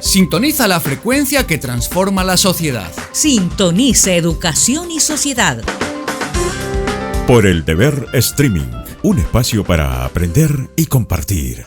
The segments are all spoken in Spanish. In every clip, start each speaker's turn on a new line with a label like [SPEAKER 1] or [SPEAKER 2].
[SPEAKER 1] Sintoniza la frecuencia que transforma la sociedad.
[SPEAKER 2] Sintoniza Educación y Sociedad.
[SPEAKER 3] Por el Deber Streaming, un espacio para aprender y compartir.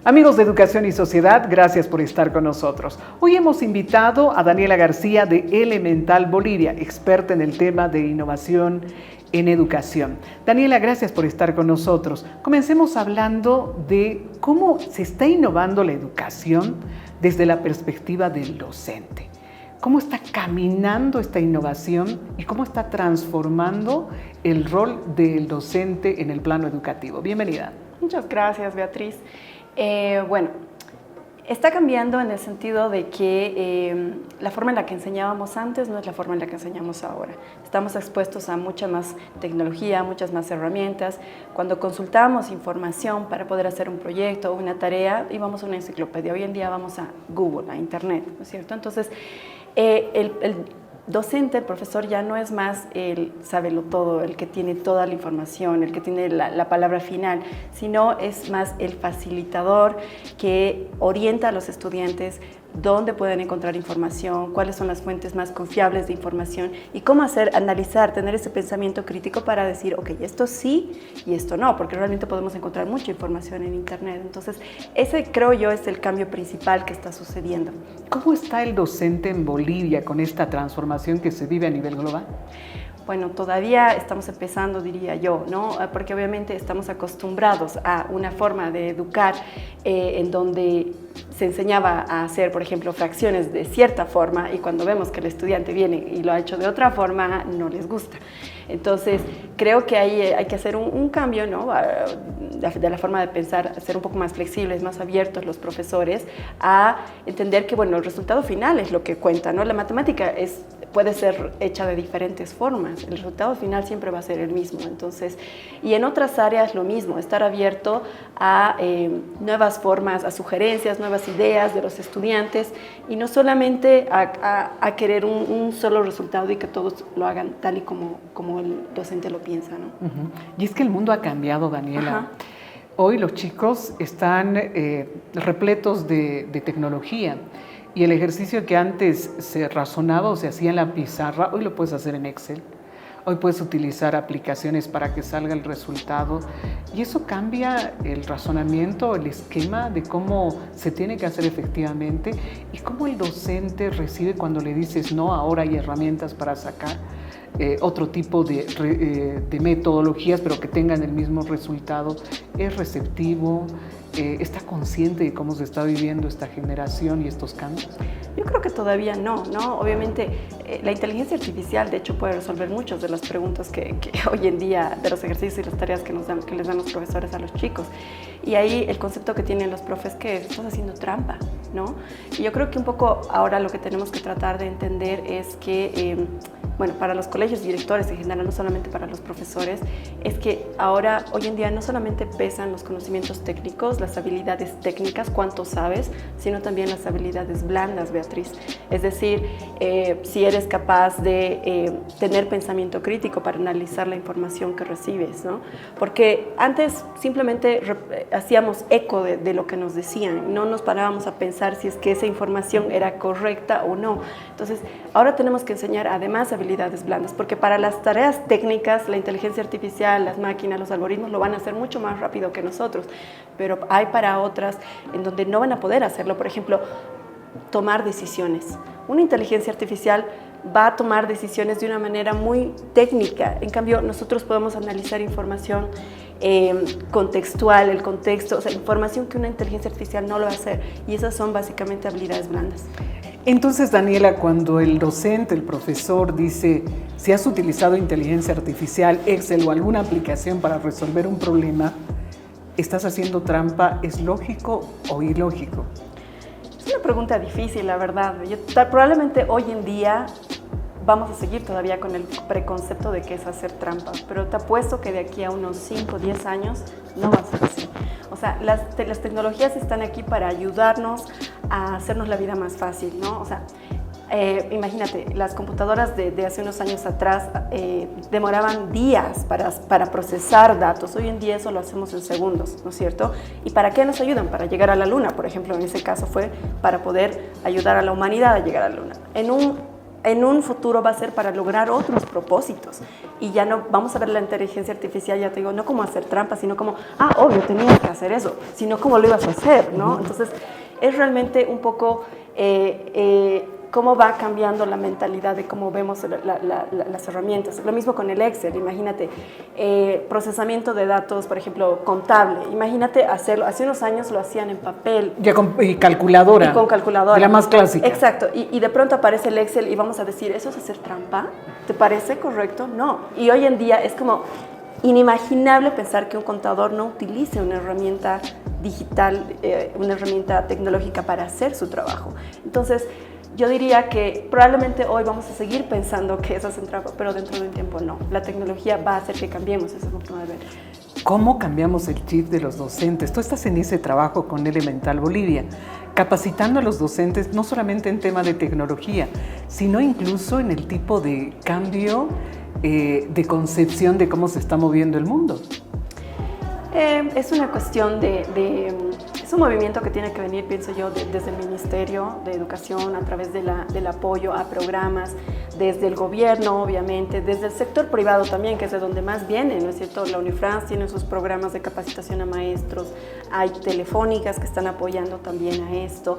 [SPEAKER 4] Amigos de Educación y Sociedad, gracias por estar con nosotros. Hoy hemos invitado a Daniela García de Elemental Bolivia, experta en el tema de innovación en educación. Daniela, gracias por estar con nosotros. Comencemos hablando de cómo se está innovando la educación desde la perspectiva del docente. ¿Cómo está caminando esta innovación y cómo está transformando el rol del docente en el plano educativo? Bienvenida.
[SPEAKER 5] Muchas gracias, Beatriz. Bueno, está cambiando en el sentido de que la forma en la que enseñábamos antes no es la forma en la que enseñamos ahora. Estamos expuestos a mucha más tecnología, muchas más herramientas. Cuando consultábamos información para poder hacer un proyecto o una tarea, íbamos a una enciclopedia. Hoy en día vamos a Google, a Internet, ¿no es cierto? Entonces, el docente, el profesor, ya no es más el sabelotodo, el que tiene toda la información, el que tiene la palabra final, sino es más el facilitador que orienta a los estudiantes dónde pueden encontrar información, cuáles son las fuentes más confiables de información y cómo analizar, tener ese pensamiento crítico para decir, ok, esto sí y esto no, porque realmente podemos encontrar mucha información en Internet. Entonces, ese creo yo es el cambio principal que está sucediendo.
[SPEAKER 4] ¿Cómo está el docente en Bolivia con esta transformación que se vive a nivel global?
[SPEAKER 5] Bueno, todavía estamos empezando, diría yo, ¿no? Porque obviamente estamos acostumbrados a una forma de educar en donde se enseñaba a hacer, por ejemplo, fracciones de cierta forma y cuando vemos que el estudiante viene y lo ha hecho de otra forma, no les gusta. Entonces, creo que hay que hacer un cambio, ¿no? De la forma de pensar, ser un poco más flexibles, más abiertos los profesores a entender que, bueno, el resultado final es lo que cuenta, ¿no? La matemática puede ser hecha de diferentes formas, el resultado final siempre va a ser el mismo. Entonces, y en otras áreas lo mismo, estar abierto a nuevas formas, a sugerencias, nuevas ideas de los estudiantes y no solamente a querer un solo resultado y que todos lo hagan tal y como el docente lo piensa, ¿no?
[SPEAKER 4] Uh-huh. Y es que el mundo ha cambiado, Daniela.
[SPEAKER 5] Ajá.
[SPEAKER 4] Hoy los chicos están repletos de tecnología y el ejercicio que antes se razonaba o se hacía en la pizarra, hoy lo puedes hacer en Excel. Hoy puedes utilizar aplicaciones para que salga el resultado y eso cambia el razonamiento, el esquema de cómo se tiene que hacer efectivamente y cómo el docente recibe cuando le dices no, ahora hay herramientas para sacar otro tipo de metodologías, pero que tengan el mismo resultado. Es receptivo, está consciente de cómo se está viviendo esta generación y estos cambios.
[SPEAKER 5] Yo creo que todavía no. Obviamente, la inteligencia artificial, de hecho, puede resolver muchas de las preguntas que hoy en día, de los ejercicios y las tareas que les dan los profesores a los chicos. Y ahí el concepto que tienen los profes que estás haciendo trampa, ¿no? Y yo creo que un poco ahora lo que tenemos que tratar de entender es que, bueno, para los colegios y directores en general, no solamente para los profesores, es que ahora, hoy en día, no solamente pesan los conocimientos técnicos, las habilidades técnicas, cuánto sabes, sino también las habilidades blandas, Beatriz. Es decir, si eres capaz de tener pensamiento crítico para analizar la información que recibes, ¿no? Porque antes simplemente hacíamos eco de lo que nos decían, no nos parábamos a pensar si es que esa información era correcta o no. Entonces, ahora tenemos que enseñar además habilidades blandas, porque para las tareas técnicas, la inteligencia artificial, las máquinas, los algoritmos lo van a hacer mucho más rápido que nosotros, pero hay para otras en donde no van a poder hacerlo. Por ejemplo, tomar decisiones. Una inteligencia artificial va a tomar decisiones de una manera muy técnica. En cambio, nosotros podemos analizar información contextual, el contexto, o sea, información que una inteligencia artificial no lo va a hacer. Y esas son básicamente habilidades blandas.
[SPEAKER 4] Entonces, Daniela, cuando el docente, el profesor dice, si has utilizado inteligencia artificial, Excel o alguna aplicación para resolver un problema, ¿estás haciendo trampa? ¿Es lógico o ilógico?
[SPEAKER 5] Es una pregunta difícil, la verdad. Probablemente hoy en día vamos a seguir todavía con el preconcepto de que es hacer trampa, pero te apuesto que de aquí a unos 5 o 10 años no va a ser así. O sea, las tecnologías están aquí para ayudarnos a hacernos la vida más fácil, ¿no? O sea, imagínate, las computadoras de hace unos años atrás demoraban días para procesar datos. Hoy en día eso lo hacemos en segundos, ¿no es cierto? ¿Y para qué nos ayudan? Para llegar a la Luna, por ejemplo, en ese caso fue para poder ayudar a la humanidad a llegar a la Luna. En un futuro va a ser para lograr otros propósitos y ya no vamos a ver la inteligencia artificial, ya te digo, no como hacer trampa, sino como, obvio, tenías que hacer eso, sino cómo lo ibas a hacer, ¿no? Entonces, es realmente un poco cómo va cambiando la mentalidad de cómo vemos las herramientas. Lo mismo con el Excel, imagínate, procesamiento de datos, por ejemplo, contable. Imagínate hacerlo, hace unos años lo hacían en papel.
[SPEAKER 4] Ya con calculadora.
[SPEAKER 5] Y con calculadora.
[SPEAKER 4] De la más clásica.
[SPEAKER 5] Exacto, y de pronto aparece el Excel y vamos a decir, ¿eso es hacer trampa? ¿Te parece correcto? No. Y hoy en día es como inimaginable pensar que un contador no utilice una herramienta digital, una herramienta tecnológica para hacer su trabajo. Entonces, yo diría que probablemente hoy vamos a seguir pensando que eso es un trampa, pero dentro de un tiempo no. La tecnología va a hacer que cambiemos esa forma de ver.
[SPEAKER 4] ¿Cómo cambiamos el chip de los docentes? Tú estás en ese trabajo con Elemental Bolivia, capacitando a los docentes no solamente en tema de tecnología, sino incluso en el tipo de cambio de concepción de cómo se está moviendo el mundo.
[SPEAKER 5] Es una cuestión es un movimiento que tiene que venir, pienso yo, desde el Ministerio de Educación, a través del apoyo a programas, desde el gobierno, obviamente, desde el sector privado también, que es de donde más viene, ¿no es cierto? La Unifrance tiene sus programas de capacitación a maestros, hay telefónicas que están apoyando también a esto.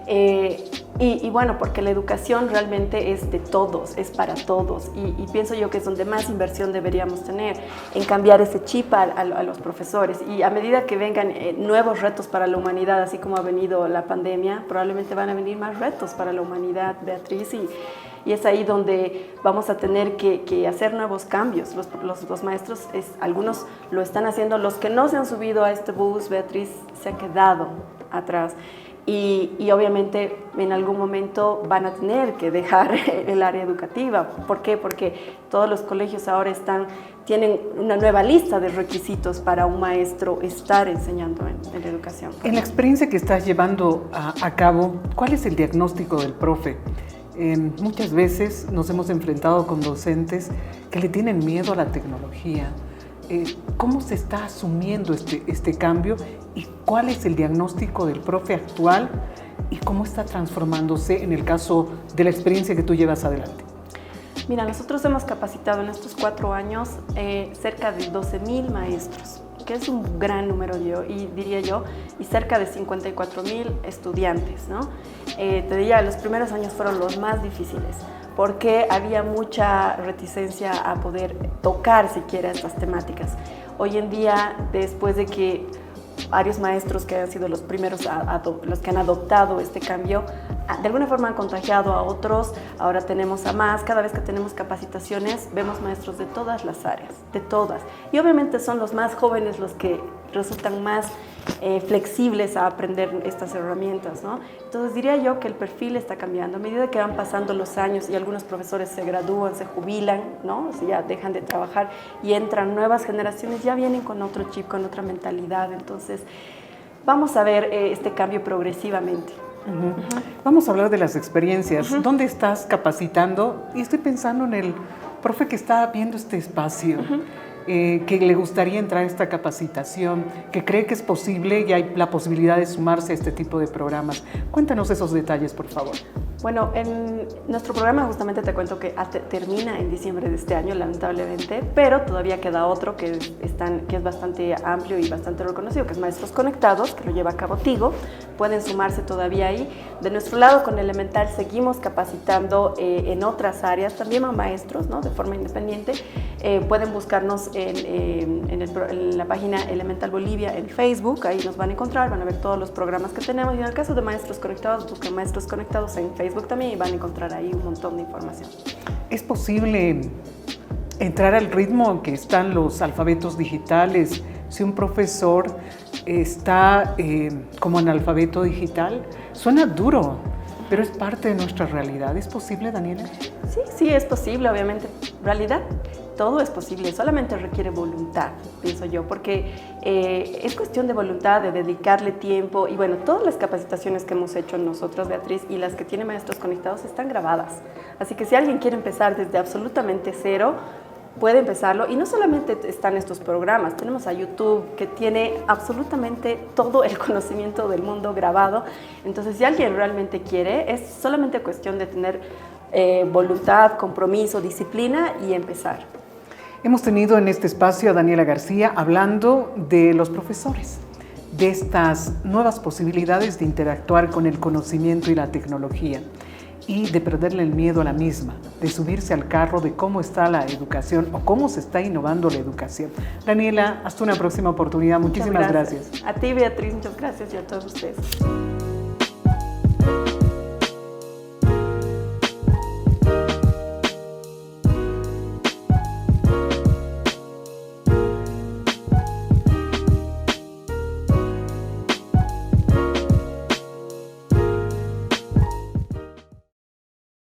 [SPEAKER 5] Y bueno, porque la educación realmente es de todos, es para todos, y pienso yo que es donde más inversión deberíamos tener, en cambiar ese chip a los profesores, y a medida que vengan nuevos retos para la humanidad, así como ha venido la pandemia, probablemente van a venir más retos para la humanidad, Beatriz, y es ahí donde vamos a tener que hacer nuevos cambios. Los maestros, algunos lo están haciendo, los que no se han subido a este bus, Beatriz, se ha quedado atrás. Y obviamente en algún momento van a tener que dejar el área educativa. ¿Por qué? Porque todos los colegios ahora tienen una nueva lista de requisitos para un maestro estar enseñando en la educación.
[SPEAKER 4] En la experiencia que estás llevando a cabo, ¿cuál es el diagnóstico del profe? Muchas veces nos hemos enfrentado con docentes que le tienen miedo a la tecnología. ¿Cómo se está asumiendo este cambio y cuál es el diagnóstico del profe actual y cómo está transformándose en el caso de la experiencia que tú llevas adelante?
[SPEAKER 5] Mira, nosotros hemos capacitado en estos 4 años cerca de 12,000 maestros, que es un gran número, diría yo, y cerca de 54,000 estudiantes, ¿no? Te diría, los primeros años fueron los más difíciles, porque había mucha reticencia a poder tocar siquiera estas temáticas. Hoy en día, después de que varios maestros que han sido los primeros, los que han adoptado este cambio, de alguna forma han contagiado a otros, ahora tenemos a más, cada vez que tenemos capacitaciones vemos maestros de todas las áreas, de todas, y obviamente son los más jóvenes los que resultan más flexibles a aprender estas herramientas, ¿no? Entonces diría yo que el perfil está cambiando a medida que van pasando los años y algunos profesores se gradúan, se jubilan, ¿no? O sea, ya dejan de trabajar y entran nuevas generaciones, ya vienen con otro chip, con otra mentalidad. Entonces vamos a ver este cambio progresivamente.
[SPEAKER 4] Vamos a hablar de las experiencias. ¿Dónde estás capacitando? Y estoy pensando en el profe que está viendo este espacio, que le gustaría entrar a esta capacitación, que cree que es posible y hay la posibilidad de sumarse a este tipo de programas. Cuéntanos esos detalles, por favor.
[SPEAKER 5] Bueno, en nuestro programa justamente te cuento que termina en diciembre de este año, lamentablemente, pero todavía queda otro que es bastante amplio y bastante reconocido, que es Maestros Conectados, que lo lleva a cabo Tigo. Pueden sumarse todavía ahí. De nuestro lado, con Elemental, seguimos capacitando en otras áreas, también a maestros, ¿no? De forma independiente. Pueden buscarnos en la página Elemental Bolivia en Facebook, ahí nos van a encontrar, van a ver todos los programas que tenemos, y en el caso de Maestros Conectados, busquen Maestros Conectados en Facebook también y van a encontrar ahí un montón de información.
[SPEAKER 4] ¿Es posible entrar al ritmo en que están los alfabetos digitales si un profesor está como analfabeto digital. Suena duro, pero es parte de nuestra realidad. ¿Es posible, Daniela?
[SPEAKER 5] Sí, sí, es posible, obviamente. En realidad, todo es posible, solamente requiere voluntad, pienso yo, porque es cuestión de voluntad, de dedicarle tiempo. Y bueno, todas las capacitaciones que hemos hecho nosotros, Beatriz, y las que tiene Maestros Conectados están grabadas. Así que si alguien quiere empezar desde absolutamente cero, puede empezarlo. Y no solamente están estos programas, tenemos a YouTube que tiene absolutamente todo el conocimiento del mundo grabado. Entonces, si alguien realmente quiere, es solamente cuestión de tener voluntad, compromiso, disciplina y empezar.
[SPEAKER 4] Hemos tenido en este espacio a Daniela García hablando de los profesores, de estas nuevas posibilidades de interactuar con el conocimiento y la tecnología y de perderle el miedo a la misma, de subirse al carro de cómo está la educación o cómo se está innovando la educación. Daniela, hasta una próxima oportunidad. Muchísimas gracias.
[SPEAKER 5] A ti, Beatriz, muchas gracias y a todos ustedes.